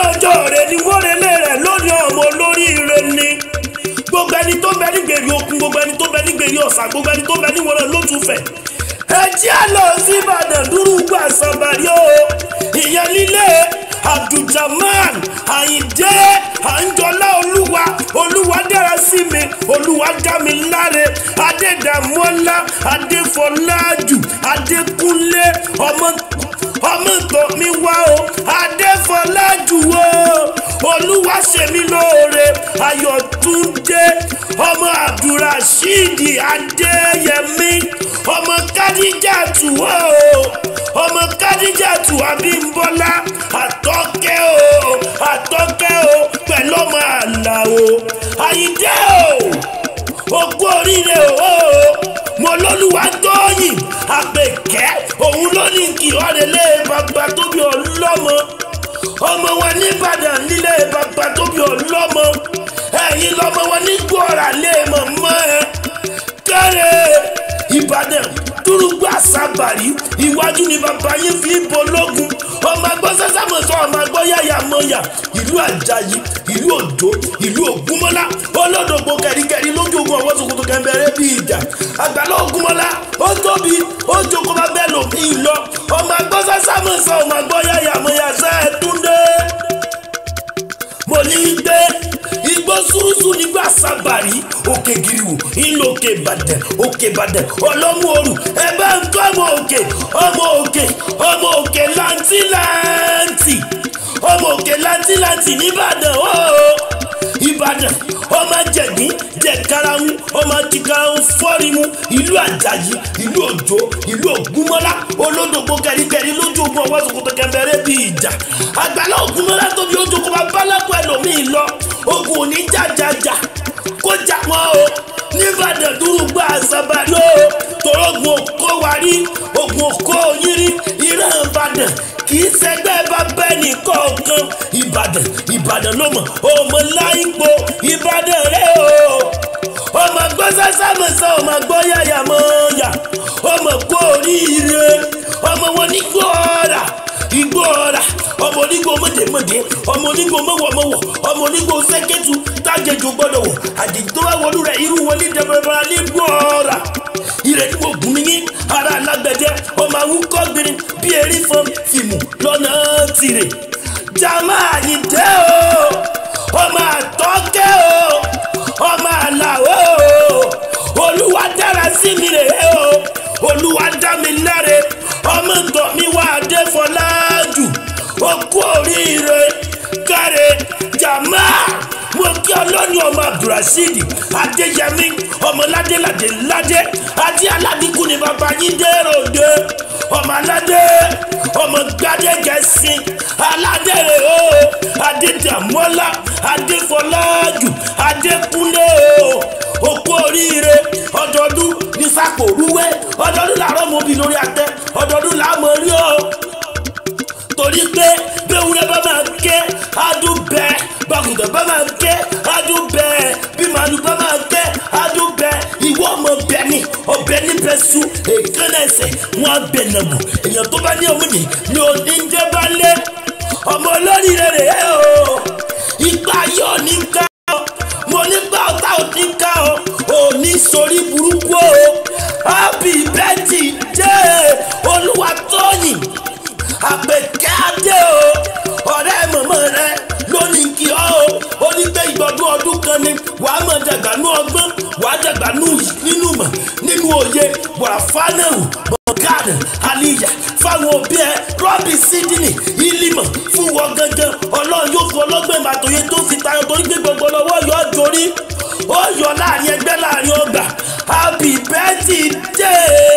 ọjọ́ rẹ̀ ni wọ́n relé rẹ̀ lónìí ọmọ olóríire ni gbogbo ẹni tó bẹ nígbèrè òkun gbogbo ẹni tó bẹ nígbèrè ọ̀sà gbogbo ẹni tó bẹ níwọ̀n lótùfẹ̀ ẹ jẹ́ lọ sí Ìbàdàn Dúrúgbù Àsàbàrí o ìyẹn nílé Abduljamal Àyìndé Àńjọlá olúwa dára sí mi olúwa dá mi láre Adédàmọ́lá Adéfọlájù Adékúnlé ọmọ tó mi wá o Adéfọlájù o olúwa ṣe mí lóore Ayọ̀túndé ọmọ Abdulrasheed Adéyẹmí ọmọ Kádíjàtù ọmọ Kádíjàtù Abímbọ́lá Àtọ́kẹ́ o pẹ̀lú ọmọ Àlàó Àyìndé òkú oríire mo lólúwa Tóyìn Àpèkẹ́ òun ló ní kí ọ̀rẹ́lé bàbá tóbi ọlọ́mọ ọmọ wọn ní Ìbàdàn nílé bàbá tóbi ọlọ́mọ ẹ̀yin lọ́mọ wọn ní gbọ́ra lé mọ̀mọ́ ẹ kẹ́rẹ́ Ìbàdàn Dúrúgbù Àsàbàrí iwájú ni bàbá yín fi ń bológun ọmọ agbọ́ sẹ́sàmọ̀sọ́ ọmọ agbọ́ yáyà mọ́yà ìlú Àjàyí ìlú Òjó ìlú Ògúnmọ́lá olódògbò kẹ̀ríkẹ̀rí lójú ogun ọwọ́ Sòkòtò kẹ̀mbẹ̀rẹ̀ bí ìjà àgbàlá Ògúnmọ́lá ó tóbi ó jókòó bá bẹ́ẹ̀ lò kí n lọ ọmọ agbọ́ sẹ́sàmọ̀sọ́ ọmọ agbọ́ yáyà mọ́yà Sẹ́ẹ̀túndé mo ní gbé igbó súrúsú nígbà Àsàbàrí òkè gíríwò ìlú òkè Ìbàdàn ọlọ́mú òru ẹ̀bá ń kọ́ ọmọ òkè láńtìláńtì n'Íbàdàn Ìbàdàn ọmọ jẹ̀gbín jẹ̀karahun ọmọ jìkarahun fọ́rimu ìlú Àjàyí ìlú Òjó ìlú Ògúnmọ́lá olódògbò kẹ̀ríkẹ̀rí lójú ogun ọwọ́ Sòkòtò kẹ̀mbẹ̀rẹ̀ bí ìjà àgbàlá Ògúnmọ́lá tóbi ojú kó bá bálákọ̀ ẹlòmíì lọ ogun òní jàjàjà kó jà wọ́n n'Íbàdàn Dúrúgbù Àsàbàrí tòrógun òkó wárí ogun òkó yírí ìran Ìbàdàn kì í ṣẹgbẹ́ bá bẹ́ẹ̀ ní kọ̀ọ̀kan Ìbàdàn ló mọ̀ ọmọ láìpò Ìbàdàn rẹ̀ ọmọ gbọ́ sẹ́sàmọ̀sán ọmọ gbọ́ yáyà mọ́yà ọmọ kó oríire ọmọ wọn ní gbọ́ọ̀rà ọmọ onígbò mọ̀dẹ̀mọ̀dẹ̀ ọmọ onígbò mọ̀wọ̀mọ̀wọ̀ ọmọ onígbò sẹ́kẹ̀tù tájẹjù gbọ́dọ̀ wọ̀ àdìgbò tó wá wọlú rẹ̀ irú wọlé dẹ̀bẹ̀rẹ̀ ní gbọ́ọ̀rà ìrẹ̀ tí mo gùn mí ní ara alágbẹ̀dẹ ọmọ awúkọ́ gbìnrin bí erí fún fìmù lọ́nà tìrè Jamal Àyìndé ọmọ Àtọ́kẹ́ ọmọ Àlàó olúwa dára sí mi rè olúwa dá mi láre ọmọ tó mi wá Adéfọlájù òkú oríire káre Jamal mo kí ọlọ́ni ọmọ Abdulrasheed Adéyẹmí ọmọ ládé àti aládìkú ni bàbá yín dèròdè ọmọ aládé ọmọ gbadégẹ̀sì aládé Adédàmọ́lá Adéfọlájù Adékúnlé òkú oríire ọdọọdún ní sàkórúwé ọdọọdún làárọ̀ mọ́bí lórí àtẹ ọdọọdún làámọ̀ rí torí pé bẹ́wúrẹ́ bá máa ké adúbẹ́ gbàgùdọ̀ bá máa ké adúbẹ́ bí màálù bá máa ké adúbẹ́ ìwọ ọmọ bẹ́ni ọbẹ̀ níbẹ̀ sùn èkánná ẹsẹ̀ wọn abẹ nàbù èèyàn tó bá ní ọmọdé ni òní ń dé bá lé ọmọ olórí rẹ̀ ipa yóò ní ká mo nígbà ọ̀tá ò ní ká òní sórí burúkú happy birthday Olúwatóyìn Àpèkẹ́ Adé ọ̀rẹ́ mọ̀mọ́ rẹ lónìí kí ó ní pé ìgbọ̀dún ọdún kan ni wàá mọ̀ dàgbànú ọgbọ́n wàá dàgbànú nínú mọ̀ nínú òye wàá fánàwù mọ̀gánà àlìyà fáwọn òbí ẹ rọ́bì sídìní ìlímọ̀ fún wọn gangan Ọlọ́run yóò fún ọlọ́gbẹ́ màtòyé tó fi tayọ torí pé gbogbo lọ́wọ́ yọ dorí ó yọ láàrin ẹgbẹ́ láàrin ọgbà happy birthday.